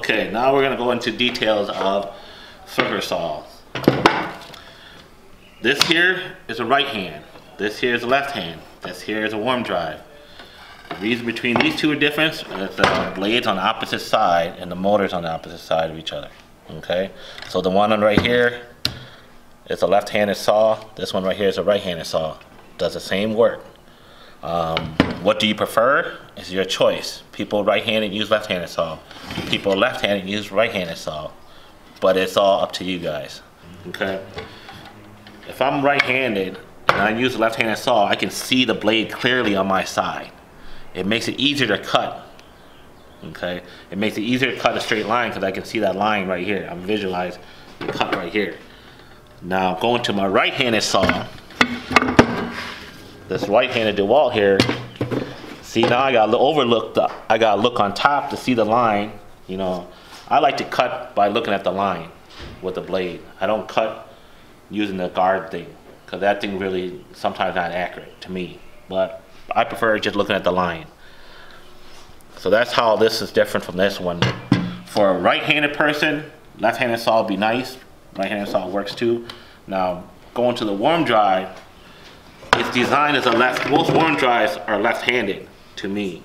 Okay, now we're going to go into details of circular saws. This here is a right hand. This here is a left hand. This here is a warm drive. The reason between these two are different is the blades on the opposite side and the motors on the opposite side of each other. Okay, so the one on right here is a left-handed saw. This one right here is a right-handed saw. Does the same work. What do you prefer? Is your choice. People right-handed use left-handed saw. People left-handed use right-handed saw. But it's all up to you guys. Okay. If I'm right-handed and I use a left-handed saw, I can see the blade clearly on my side. It makes it easier to cut. Okay. It makes it easier to cut a straight line because I can see that line right here. I'm visualize the cut right here. Now going to my right-handed saw. This right-handed DeWalt here, see now I gotta I gotta look on top to see the line. You know, I like to cut by looking at the line with the blade. I don't cut using the guard thing because that thing really sometimes not accurate to me. But I prefer just looking at the line. So that's how this is different from this one. For a right-handed person, left-handed saw would be nice. Right-handed saw works too. Now going to the warm drive. It's designed as a left. Most warm drives are left-handed to me.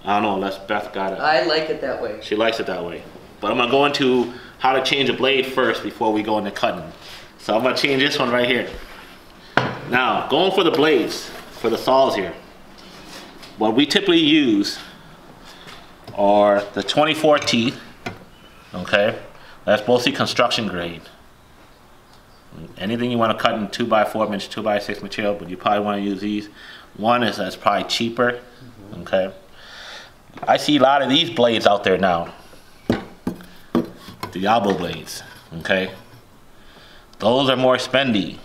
I don't know unless Beth got it. I like it that way. She likes it that way. But I'm gonna go into how to change a blade first before we go into cutting. So I'm gonna change this one right here. Now, going for the blades, for the saws here. What we typically use are the 24 teeth. Okay, that's mostly construction grade. Anything you want to cut in 2x4 inch, 2x6 material, but you probably want to use these. One is that's probably cheaper. Okay. I see a lot of these blades out there now. Diablo Blades. Okay. Those are more spendy,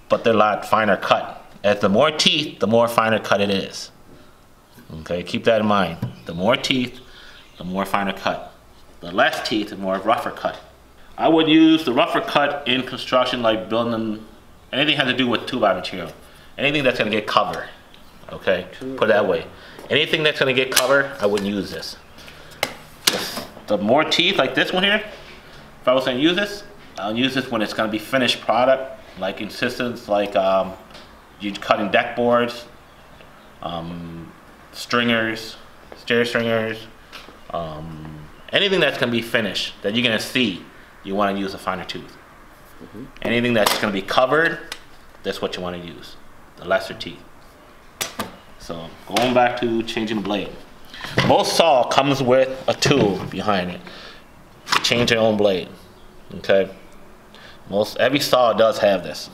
but they're a lot finer cut. As the more teeth, the more finer cut it is. Okay, keep that in mind. The more teeth, the more finer cut. The less teeth, the more rougher cut. I would use the rougher cut in construction, like building, anything has to do with 2x material. Anything that's gonna get cover, okay? Put it that way. Anything that's gonna get cover, I wouldn't use this. The more teeth, like this one here, if I was gonna use this, I'll use this when it's gonna be finished product, like in systems, like you're cutting deck boards, stringers, stair stringers, anything that's gonna be finished, that you're gonna see. You want to use a finer tooth. Anything that's going to be covered, that's what you want to use, the lesser teeth. So going back to changing the blade. Most saw comes with a tool behind it to change your own blade. Okay. Every saw does have this.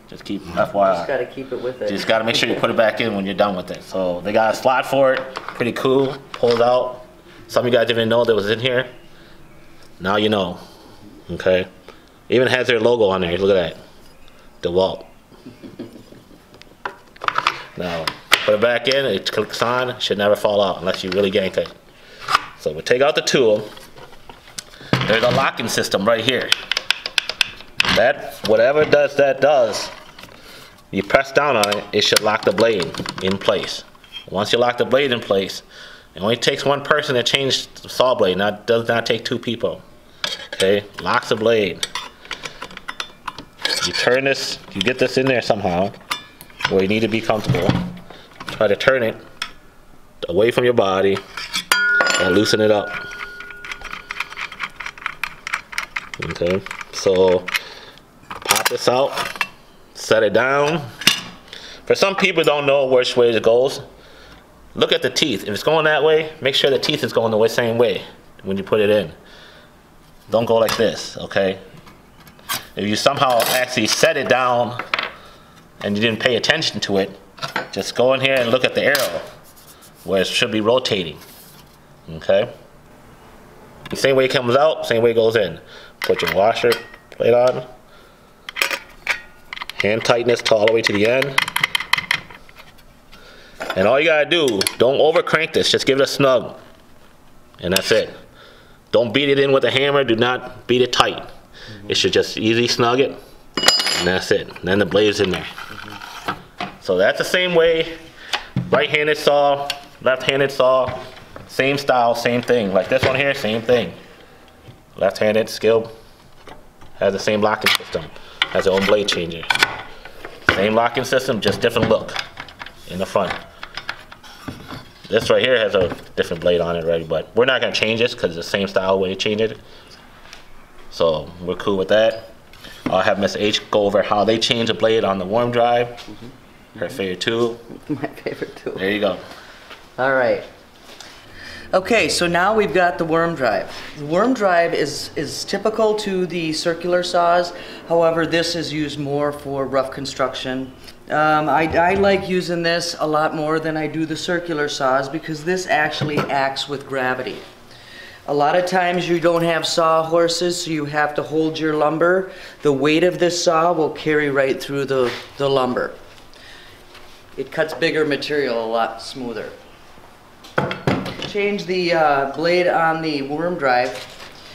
Just keep FYI. Just got to keep it with it. Just got to make sure you put it back in when you're done with it. So they got a slot for it. Pretty cool. Pulls out. Some of you guys didn't know that was in here. Now you know. Okay. Even has their logo on there. Look at that. DeWalt. Now, put it back in. It clicks on. It should never fall out unless you really yank it. So we take out the tool. There's a locking system right here. That, whatever that does, you press down on it, it should lock the blade in place. Once you lock the blade in place, it only takes one person to change the saw blade. Now, it does not take two people. Okay, locks the blade. You turn this, you get this in there somehow, where you need to be comfortable. Try to turn it away from your body and loosen it up. Okay, so pop this out, set it down. For some people who don't know which way it goes, look at the teeth. If it's going that way, make sure the teeth is going the same way when you put it in. Don't go like this, okay? If you somehow actually set it down and you didn't pay attention to it, just go in here and look at the arrow where it should be rotating, okay? The same way it comes out, same way it goes in. Put your washer plate on. Hand tightness to all the way to the end. And all you gotta do, don't over crank this, just give it a snug. And that's it. Don't beat it in with a hammer, do not beat it tight. It should just easy snug it, and that's it. And then the blade's in there. So that's the same way, right-handed saw, left-handed saw, same style, same thing. Like this one here, same thing. Left-handed skill has the same locking system, has their own blade changer. Same locking system, just different look in the front. This right here has a different blade on it already, but we're not going to change this because it's the same style way to change it. So we're cool with that. I'll have Miss H go over how they change a blade on the worm drive. Her favorite tool. My favorite tool. There you go. All right. Okay, so now we've got the worm drive. The worm drive is typical to the circular saws. However, this is used more for rough construction. I like using this a lot more than I do the circular saws because this actually acts with gravity. A lot of times you don't have saw horses, so you have to hold your lumber. The weight of this saw will carry right through the lumber. It cuts bigger material a lot smoother. Change the blade on the worm drive.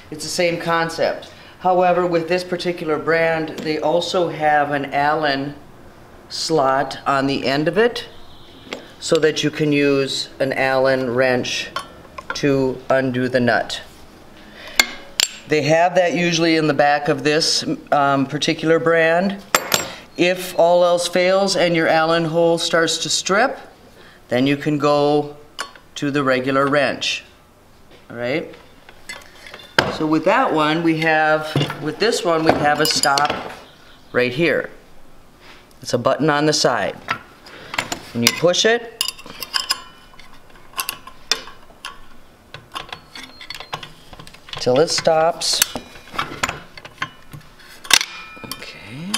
It's the same concept. However, with this particular brand, they also have an Allen slot on the end of it so that you can use an Allen wrench to undo the nut. They have that usually in the back of this particular brand. If all else fails and your Allen hole starts to strip, then you can go to the regular wrench. All right. So with that one, with this one, we have a stop right here. It's a button on the side. When you push it, till it stops. Okay.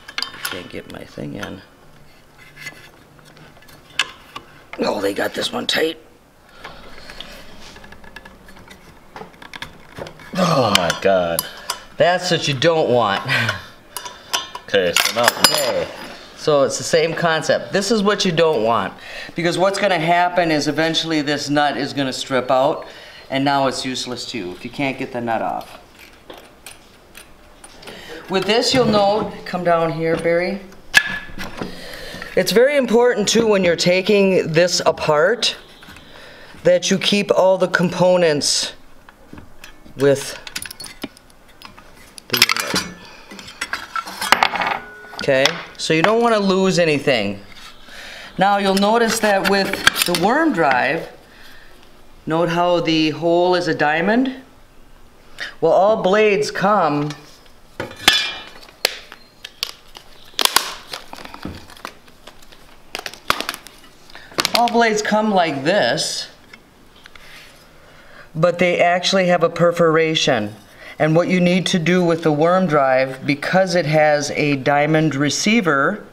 I can't get my thing in. Oh, they got this one tight. Oh my God. That's what you don't want. Okay, so now. Okay. So it's the same concept. This is what you don't want. Because what's going to happen is eventually this nut is going to strip out, and now it's useless too if you can't get the nut off. With this, you'll note, come down here, Barry. It's very important too when you're taking this apart that you keep all the components with the unit. Okay, so you don't want to lose anything. Now you'll notice that with the worm drive, note how the hole is a diamond? Well, all blades come like this, but they actually have a perforation. And what you need to do with the worm drive, because it has a diamond receiver,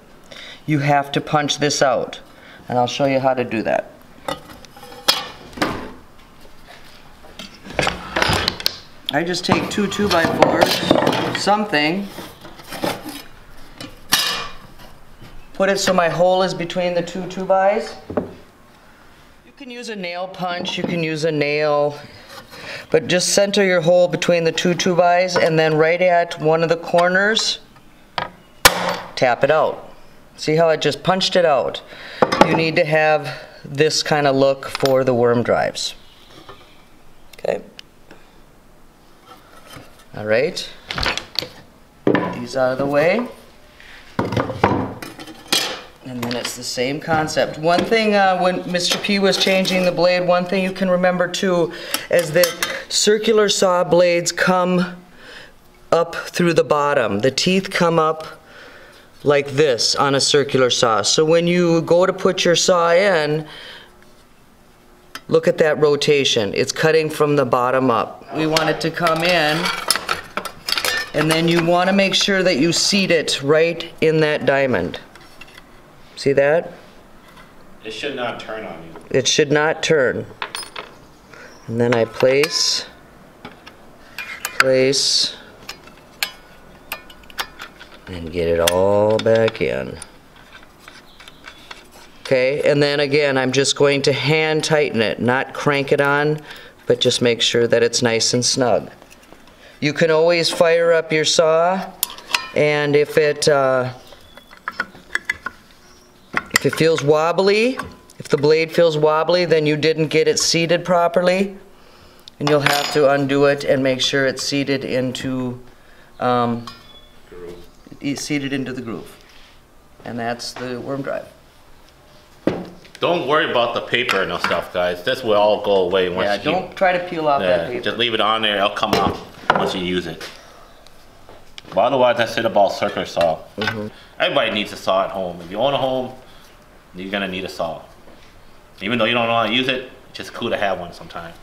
you have to punch this out. And I'll show you how to do that. I just take two 2x4s, something, put it so my hole is between the two 2x. You can use a nail punch, you can use a nail, but just center your hole between the two 2x and then right at one of the corners, tap it out. See how I just punched it out? You need to have this kind of look for the worm drives. Okay. All right. Get these out of the way. And then it's the same concept. One thing, when Mr. P was changing the blade, one thing you can remember too is that circular saw blades come up through the bottom. The teeth come up like this on a circular saw. So when you go to put your saw in, look at that rotation. It's cutting from the bottom up. We want it to come in, and then you want to make sure that you seat it right in that diamond. See that? It should not turn on you. It should not turn. And then I place, and get it all back in. Okay, and then again, I'm just going to hand tighten it, not crank it on, but just make sure that it's nice and snug. You can always fire up your saw, and if it feels wobbly, if the blade feels wobbly, then you didn't get it seated properly. And you'll have to undo it and make sure it's seated into the groove. And that's the worm drive. Don't worry about the paper and stuff, guys. This will all go away once Yeah, don't try to peel off that paper. Just leave it on there. It'll come off once you use it. But otherwise, that's it about circular saw. Everybody needs a saw at home. If you own a home, you're gonna need a saw. Even though you don't know how to use it, it's just cool to have one sometime.